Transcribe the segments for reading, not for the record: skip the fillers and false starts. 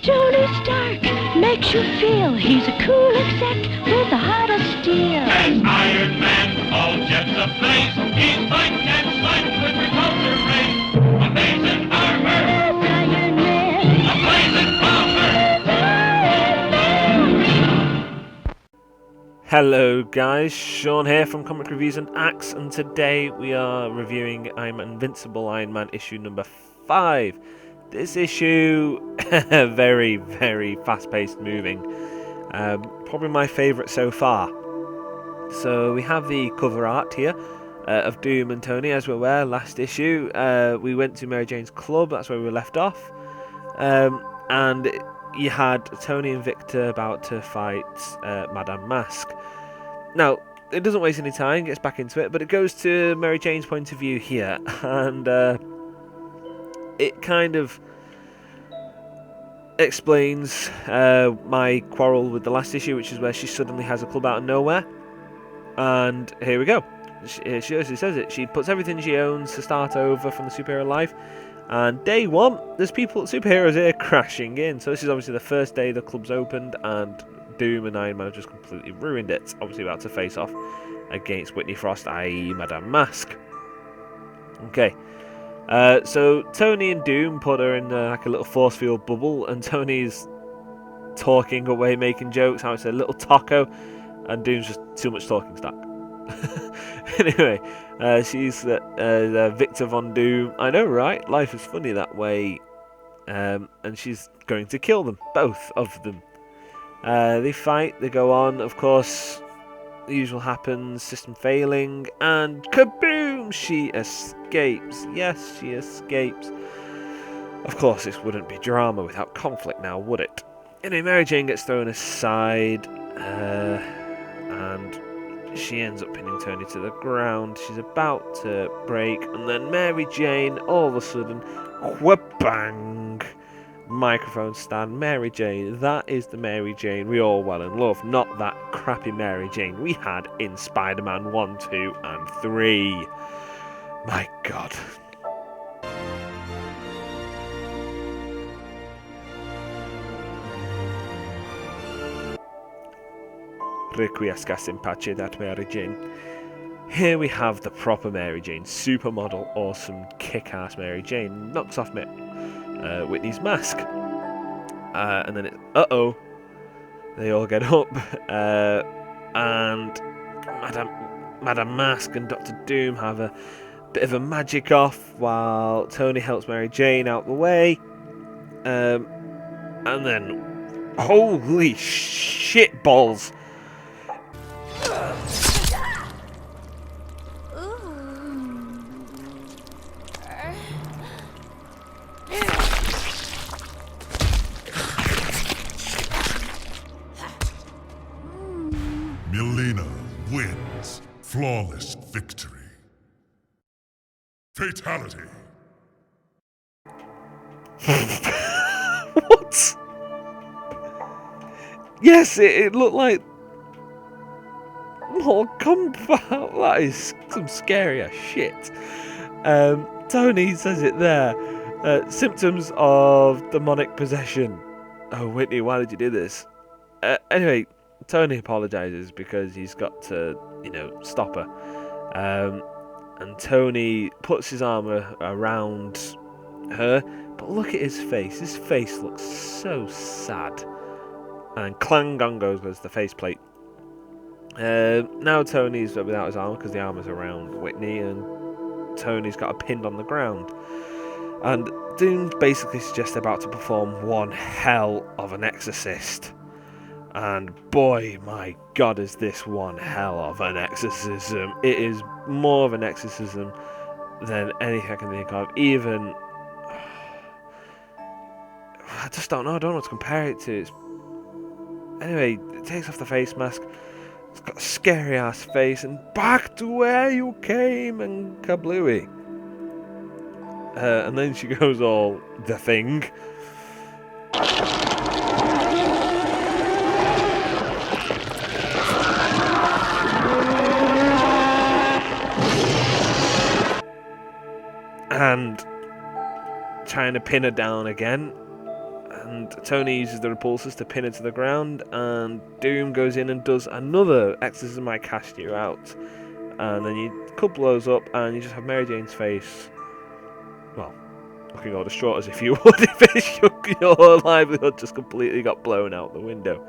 Tony Stark makes you feel he's a cool exec with a heart of steel. As Iron Man, all jets ablaze, he's fighting and fighting with repulsor rays. Amazing armor, That's Iron Man. a blazing bomber. Hello guys, Sean here from Comic Reviews and Axe, and today we are reviewing Invincible Iron Man issue number 5. This issue, very, very fast-paced moving. Probably my favourite so far. So we have the cover art here of Doom and Tony, as we were last issue. We went to Mary Jane's club, that's where we were left off. And you had Tony and Victor about to fight Madame Mask. Now, it doesn't waste any time, gets back into it, but it goes to Mary Jane's point of view here, and it kind of explains my quarrel with the last issue, which is where she suddenly has a club out of nowhere. And here we go. She says it. She puts everything she owns to start over from the superhero life. And day one, there's superheroes here crashing in. So this is obviously the first day the club's opened, and Doom and Iron Man have just completely ruined it. Obviously about to face off against Whitney Frost, i.e. Madame Mask. Okay. So Tony and Doom put her in like a little force field bubble, and Tony's talking away, making jokes, how it's a little taco, and Doom's just too much talking stock. Anyway, she's Victor Von Doom. I know, right? Life is funny that way. And she's going to kill them, both of them. They fight, they go on, of course. The usual happens, system failing, and kaboom! She escapes. Yes, she escapes. Of course, this wouldn't be drama without conflict now, would it? Anyway, Mary Jane gets thrown aside, and she ends up pinning Tony to the ground. She's about to break, and then Mary Jane, all of a sudden, wha-bang! Microphone stand. Mary Jane, that is the Mary Jane we all well and love, not that crappy Mary Jane we had in Spider-Man 1, 2 and 3. My god. Requiescat in pace, that Mary Jane. Here we have the proper Mary Jane, supermodel, awesome, kick-ass Mary Jane, knocks off Whitney's mask, and then they all get up, and Madame Mask and Dr. Doom have a bit of a magic off while Tony helps Mary Jane out the way, and then holy shit balls. Melina wins. Flawless victory. Fatality. What? Yes, it looked like Mortal Kombat. That is some scary ass shit. Tony says it there. Symptoms of demonic possession. Oh, Whitney, why did you do this? Anyway, Tony apologises because he's got to, stop her. And Tony puts his arm around her, but look at his face. His face looks so sad. And clang gong goes the faceplate. Now Tony's without his arm because the arm is around Whitney, and Tony's got her pinned on the ground. And Doom's basically just about to perform one hell of an exorcist. And boy, my god, is this one hell of an exorcism. It is more of an exorcism than anything I can think of. Even, I just don't know. I don't know what to compare it to. Anyway, it takes off the face mask. It's got a scary ass face, and back to where you came, and kablooey. And then she goes all the thing. And trying to pin her down again. and Tony uses the repulsors to pin her to the ground, and Doom goes in and does another exorcism I cast you out. And then you couple blows up, and you just have Mary Jane's face, well, looking all distraught as if you would if your livelihood just completely got blown out the window.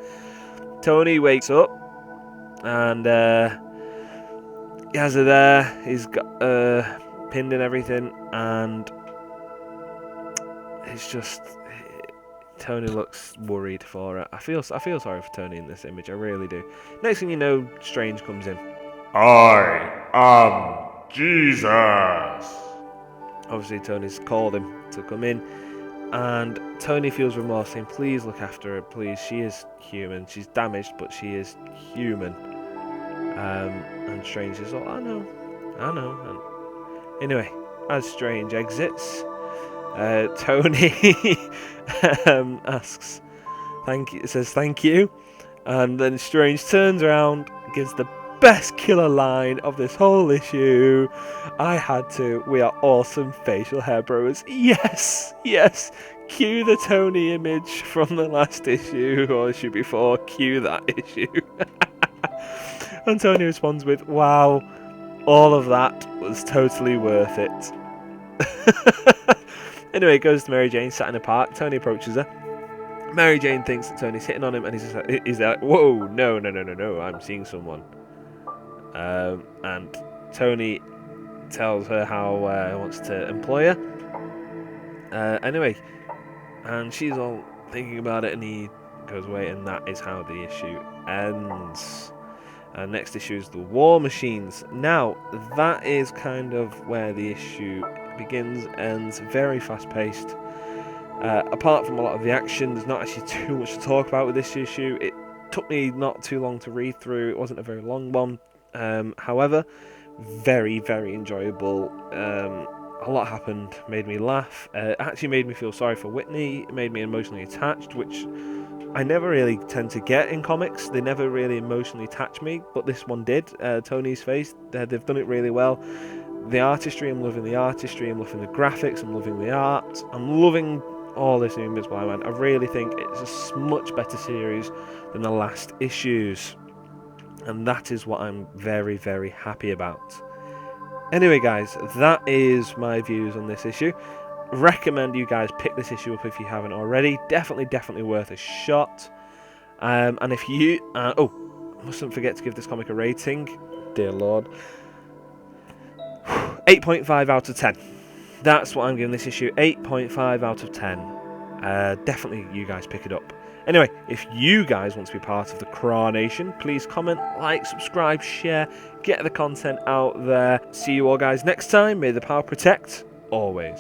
Tony wakes up, and he has her there. He's got pinned and everything, and it's just Tony looks worried for her. I feel sorry for Tony in this image. I really do. Next thing you know, Strange comes in. I am Jesus. Obviously, Tony's called him to come in, and Tony feels remorse, saying, "Please look after her. Please, she is human. She's damaged, but she is human." And Strange is all, I know. And anyway, as Strange exits, Tony asks, says thank you, and then Strange turns around, gives the best killer line of this whole issue. I had to. We are awesome facial hair bros. Yes. Cue the Tony image from the last issue or issue before. Cue that issue. And Tony responds with, "Wow, all of that was totally worth it." Anyway, it goes to Mary Jane, sat in a park. Tony approaches her. Mary Jane thinks that Tony's hitting on him, and he's like, "Whoa, no, I'm seeing someone." And Tony tells her how he wants to employ her. Anyway, and she's all thinking about it, and he goes away, and that is how the issue ends. Next issue is the War Machines. Now, that is kind of where the issue begins, ends, very fast-paced. Apart from a lot of the action, there's not actually too much to talk about with this issue. It took me not too long to read through. It wasn't a very long one. However, very, very enjoyable. A lot happened, made me laugh. Actually made me feel sorry for Whitney, made me emotionally attached, which I never really tend to get in comics. They never really emotionally attach me, but this one did. Tony's face, they've done it really well. The artistry, I'm loving the artistry, I'm loving the graphics, I'm loving the art, I'm loving all this new Invincible Iron Man. I really think it's a much better series than the last issues, and that is what I'm very, very happy about. Anyway, guys, that is my views on this issue. Recommend you guys pick this issue up if you haven't already. Definitely worth a shot. And if you mustn't forget to give this comic a rating. Dear Lord. 8.5 out of 10. That's what I'm giving this issue. 8.5 out of 10. Definitely you guys pick it up. Anyway, if you guys want to be part of the CRAA-Nation, please comment, like, subscribe, share, get the content out there. See you all guys next time. May the power protect always.